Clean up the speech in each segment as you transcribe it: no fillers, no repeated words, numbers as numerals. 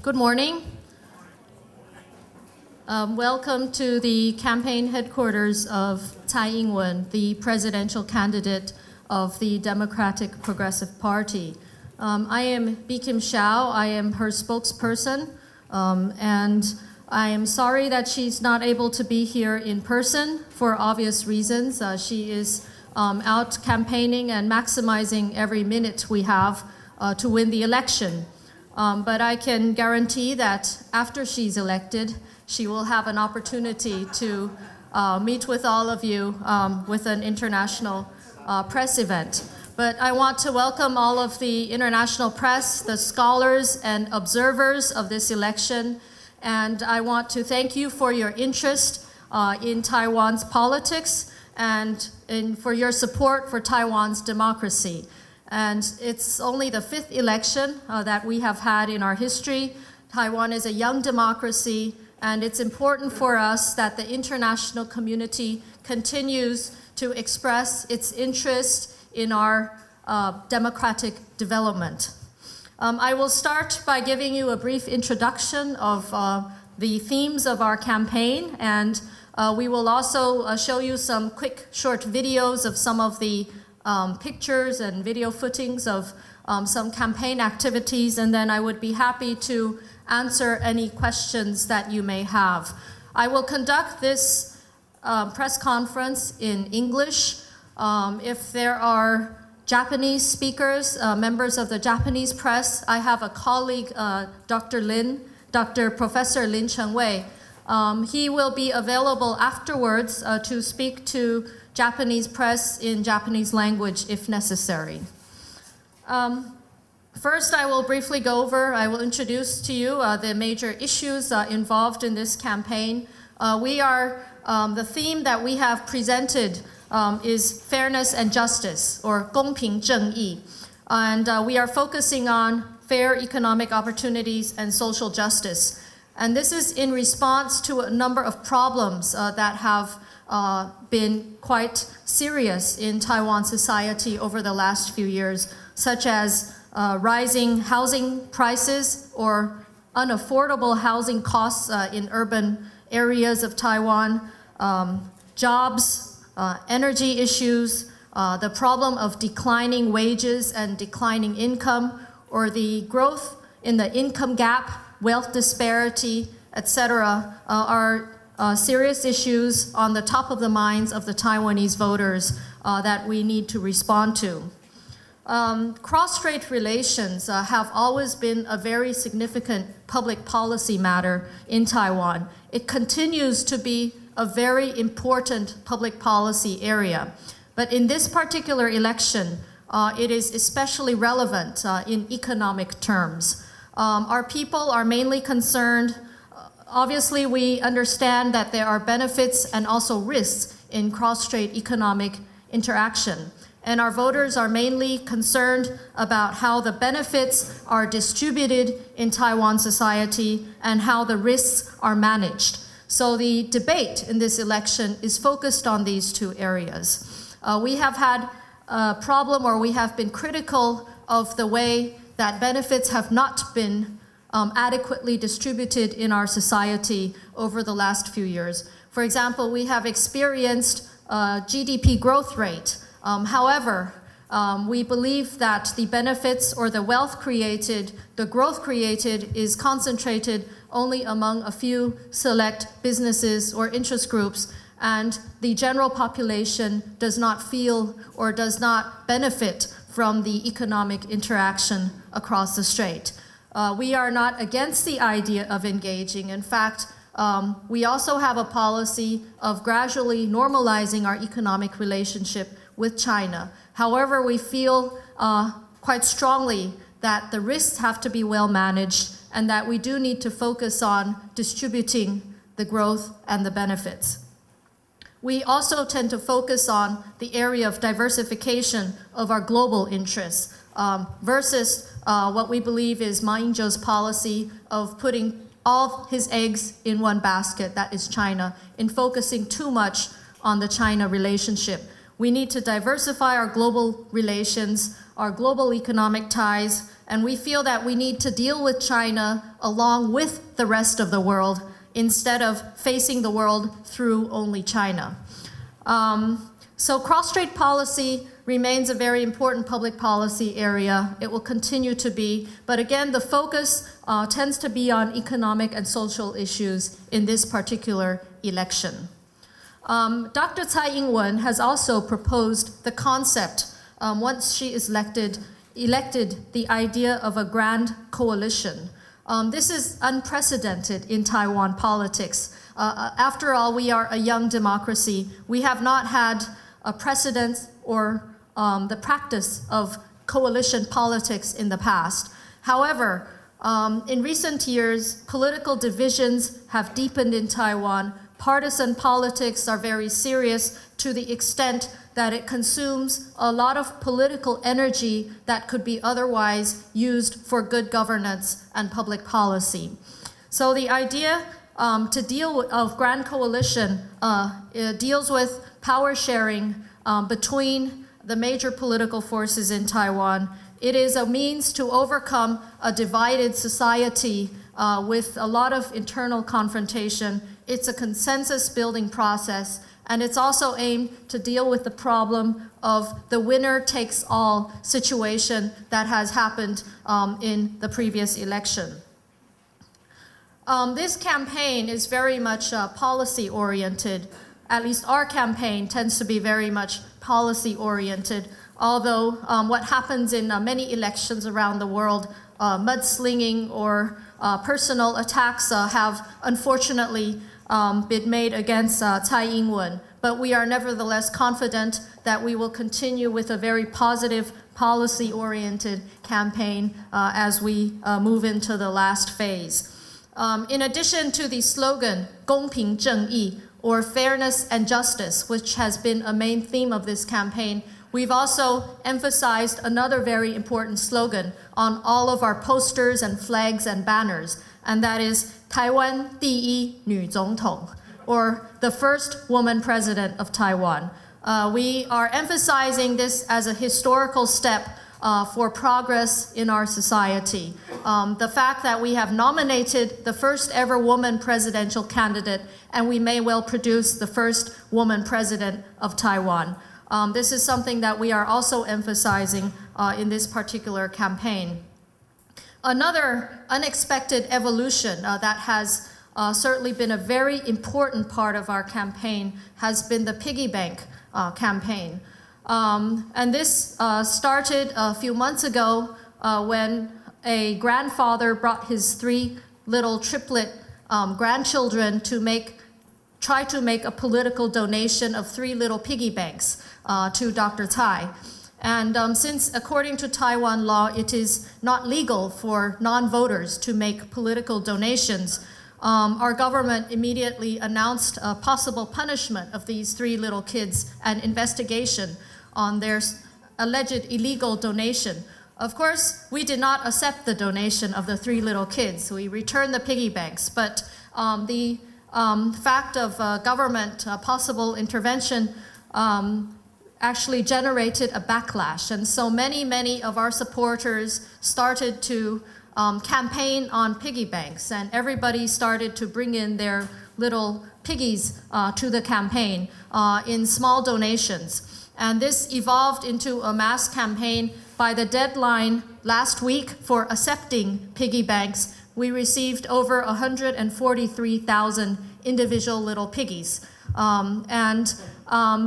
Good morning. Welcome to the campaign headquarters of Tsai Ing-wen, the presidential candidate of the Democratic Progressive Party. I am Bi-khim Hsiao. I am her spokesperson, and I am sorry that she's not able to be here in person for obvious reasons. She is out campaigning and maximizing every minute we have to win the election. But I can guarantee that after she's elected, she will have an opportunity to meet with all of you with an international press event. But I want to welcome all of the international press, the scholars and observers of this election, and I want to thank you for your interest in Taiwan's politics and for your support for Taiwan's democracy. And it's only the 5th election that we have had in our history. Taiwan is a young democracy, and it's important for us that the international community continues to express its interest in our democratic development. I will start by giving you a brief introduction of the themes of our campaign, and we will also show you some quick short videos of some of the pictures and video footings of some campaign activities, and then I would be happy to answer any questions that you may have. I will conduct this press conference in English. If there are Japanese speakers, members of the Japanese press, I have a colleague, Dr. Professor Lin Cheng-wei. He will be available afterwards to speak to Japanese press in Japanese language if necessary. First, I will briefly I will introduce to you the major issues involved in this campaign. The theme that we have presented is fairness and justice, or 公平正义. And we are focusing on fair economic opportunities and social justice. And this is in response to a number of problems that have been quite serious in Taiwan society over the last few years, such as rising housing prices or unaffordable housing costs in urban areas of Taiwan, jobs, energy issues, the problem of declining wages and declining income, or the growth in the income gap, wealth disparity, etc., are serious issues on the top of the minds of the Taiwanese voters that we need to respond to. Cross-strait relations have always been a very significant public policy matter in Taiwan. It continues to be a very important public policy area. But in this particular election, it is especially relevant in economic terms. Our people are mainly concerned. Obviously, we understand that there are benefits and also risks in cross-strait economic interaction. And our voters are mainly concerned about how the benefits are distributed in Taiwan society and how the risks are managed. So the debate in this election is focused on these two areas. We have had a problem, or we have been critical of the way that benefits have not been adequately distributed in our society over the last few years. For example, we have experienced GDP growth rate. However, we believe that the benefits or the wealth created, the growth created, is concentrated only among a few select businesses or interest groups, and the general population does not feel or does not benefit from the economic interaction across the strait. We are not against the idea of engaging. In fact, we also have a policy of gradually normalizing our economic relationship with China. However, we feel quite strongly that the risks have to be well managed and that we do need to focus on distributing the growth and the benefits. We also tend to focus on the area of diversification of our global interests versus what we believe is Ma Ying-jeou's policy of putting all his eggs in one basket, that is China, in focusing too much on the China relationship. We need to diversify our global relations, our global economic ties, And we feel that we need to deal with China along with the rest of the world instead of facing the world through only China. So cross-strait policy remains a very important public policy area. It will continue to be. But again, the focus tends to be on economic and social issues in this particular election. Dr. Tsai Ing-wen has also proposed the concept, once she is elected, the idea of a grand coalition. This is unprecedented in Taiwan politics. After all, we are a young democracy. We have not had a precedent or the practice of coalition politics in the past. However, in recent years, political divisions have deepened in Taiwan. Partisan politics are very serious to the extent that it consumes a lot of political energy that could be otherwise used for good governance and public policy. So the idea to deal with grand coalition deals with power sharing between the major political forces in Taiwan. It is a means to overcome a divided society with a lot of internal confrontation. It's a consensus-building process, and it's also aimed to deal with the problem of the winner-takes-all situation that has happened in the previous election. This campaign is very much policy-oriented. At least our campaign tends to be very much policy-oriented, although what happens in many elections around the world, mudslinging or personal attacks have unfortunately been made against Tsai Ing-wen. But we are nevertheless confident that we will continue with a very positive, policy-oriented campaign as we move into the last phase. In addition to the slogan, 公平正义, or fairness and justice, which has been a main theme of this campaign, we've also emphasized another very important slogan on all of our posters and flags and banners, and that is 台湾第一女总统, or the first woman president of Taiwan. We are emphasizing this as a historical step for progress in our society. The fact that we have nominated the first ever woman presidential candidate, and we may well produce the first woman president of Taiwan. This is something that we are also emphasizing in this particular campaign. Another unexpected evolution that has certainly been a very important part of our campaign has been the piggy bank campaign. And this started a few months ago when a grandfather brought his 3 little triplet grandchildren to try to make a political donation of 3 little piggy banks to Dr. Tsai. And since, according to Taiwan law, it is not legal for non-voters to make political donations, our government immediately announced a possible punishment of these 3 little kids and investigation on their alleged illegal donation. Of course, we did not accept the donation of the 3 little kids. We returned the piggy banks, but the fact of government possible intervention actually generated a backlash. And so many of our supporters started to campaign on piggy banks, and everybody started to bring in their little piggies to the campaign in small donations. And this evolved into a mass campaign. By the deadline last week for accepting piggy banks, we received over 143,000 individual little piggies.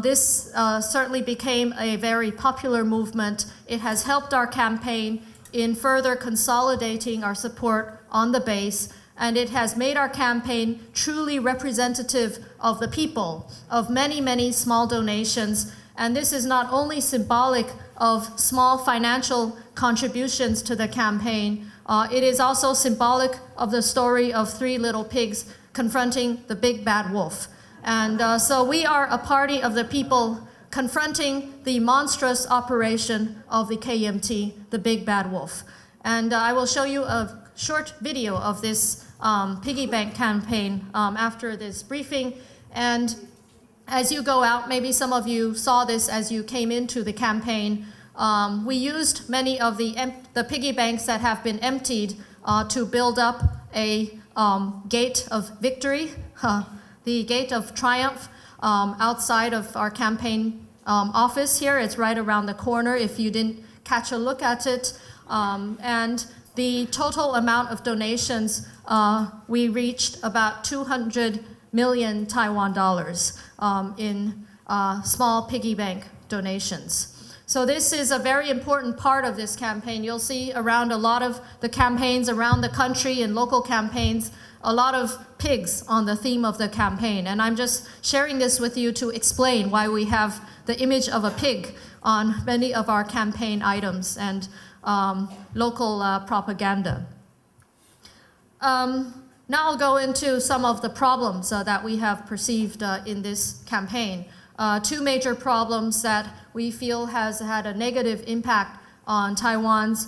This certainly became a very popular movement. It has helped our campaign in further consolidating our support on the base, and it has made our campaign truly representative of the people, of many small donations. And this is not only symbolic of small financial contributions to the campaign, it is also symbolic of the story of 3 little pigs confronting the big bad wolf. And so we are a party of the people confronting the monstrous operation of the KMT, the big bad wolf. And I will show you a short video of this piggy bank campaign after this briefing. And as you go out, maybe some of you saw this as you came into the campaign. We used many of the piggy banks that have been emptied to build up a gate of victory, the gate of triumph outside of our campaign office here. It's right around the corner if you didn't catch a look at it. And the total amount of donations, we reached about 200 million Taiwan dollars in small piggy bank donations. So this is a very important part of this campaign. You'll see around a lot of the campaigns around the country and local campaigns, a lot of pigs on the theme of the campaign. And I'm just sharing this with you to explain why we have the image of a pig on many of our campaign items and local propaganda. Now I'll go into some of the problems that we have perceived in this campaign. Two major problems that we feel has had a negative impact on Taiwan's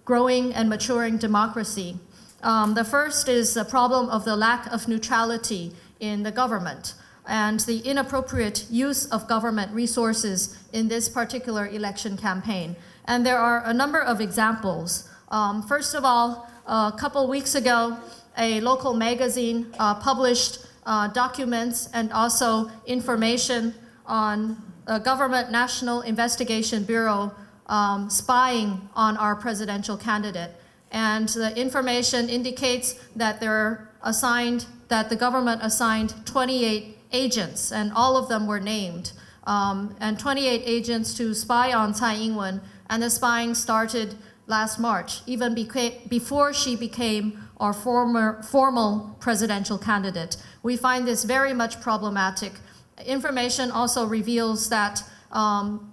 growing and maturing democracy. The first is the problem of the lack of neutrality in the government and the inappropriate use of government resources in this particular election campaign. And there are a number of examples. First of all, a couple weeks ago, a local magazine published documents and also information on a government National Investigation Bureau spying on our presidential candidate. And the information indicates that the government assigned 28 agents, and all of them were named, and 28 agents to spy on Tsai Ing-wen, and the spying started last March, even before she became our formal presidential candidate. We find this very much problematic. Information also reveals that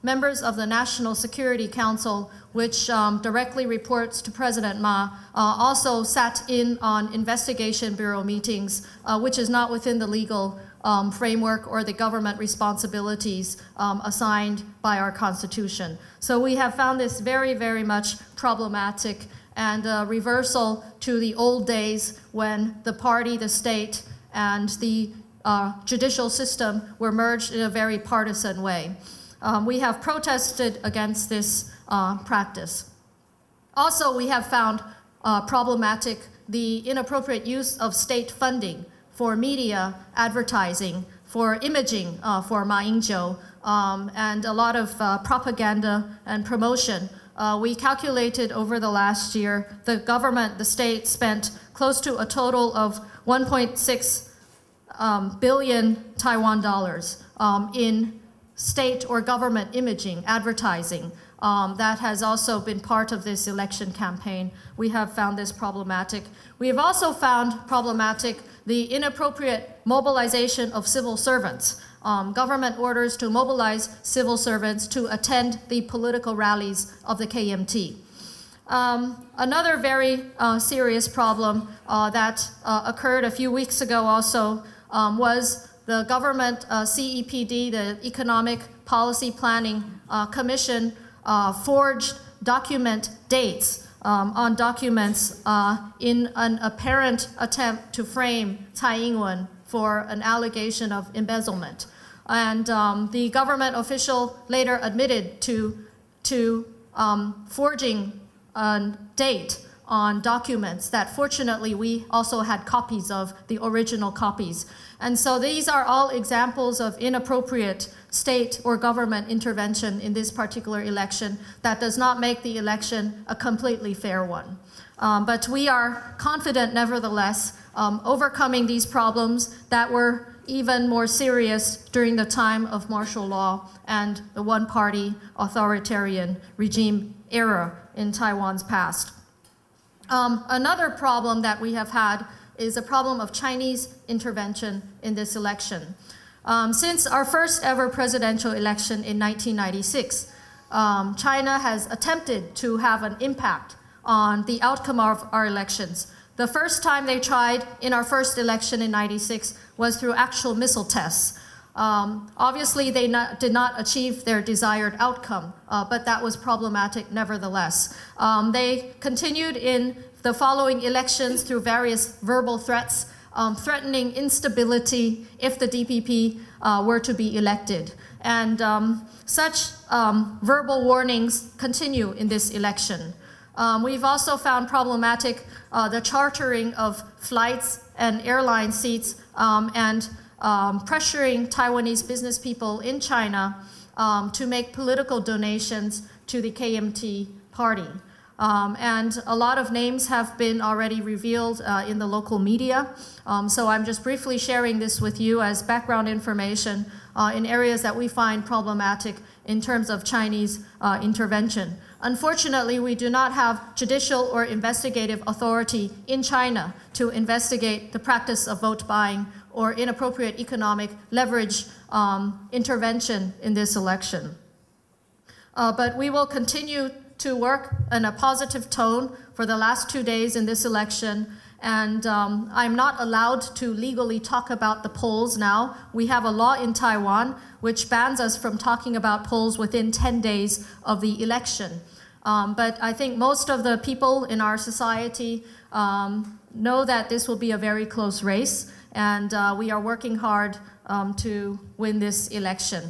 members of the National Security Council, which directly reports to President Ma, also sat in on investigation bureau meetings, which is not within the legal framework or the government responsibilities assigned by our Constitution. So we have found this very, very much problematic and a reversal to the old days when the party, the state, and the judicial system were merged in a very partisan way. We have protested against this practice. Also, we have found problematic the inappropriate use of state funding for media advertising, for imaging for Ma Ying-jeou, and a lot of propaganda and promotion. We calculated over the last year, the government, the state, spent close to a total of 1.6 billion Taiwan dollars in state or government imaging, advertising. That has also been part of this election campaign. We have found this problematic. We have also found problematic the inappropriate mobilization of civil servants. Government orders to mobilize civil servants to attend the political rallies of the KMT. Another very serious problem that occurred a few weeks ago also was the government CEPD, the Economic Policy Planning Commission, forged document dates on documents in an apparent attempt to frame Tsai Ing-wen for an allegation of embezzlement. And the government official later admitted to forging a date on documents that fortunately we also had copies of, the original copies. And so these are all examples of inappropriate state or government intervention in this particular election that does not make the election a completely fair one. But we are confident, nevertheless, overcoming these problems that were even more serious during the time of martial law and the one-party authoritarian regime era in Taiwan's past. Another problem that we have had is a problem of Chinese intervention in this election. Since our first ever presidential election in 1996, China has attempted to have an impact on the outcome of our elections. The first time they tried in our first election in 96 was through actual missile tests. Obviously, they did not achieve their desired outcome, but that was problematic nevertheless. They continued in the following elections through various verbal threats, threatening instability if the DPP were to be elected. And such verbal warnings continue in this election. We've also found problematic the chartering of flights and airline seats and pressuring Taiwanese business people in China to make political donations to the KMT party. And a lot of names have been already revealed in the local media. So I'm just briefly sharing this with you as background information in areas that we find problematic in terms of Chinese intervention. Unfortunately, we do not have judicial or investigative authority in China to investigate the practice of vote buying or inappropriate economic leverage intervention in this election. But we will continue to work in a positive tone for the last 2 days in this election. And I'm not allowed to legally talk about the polls now. We have a law in Taiwan which bans us from talking about polls within 10 days of the election. But I think most of the people in our society know that this will be a very close race, and we are working hard to win this election.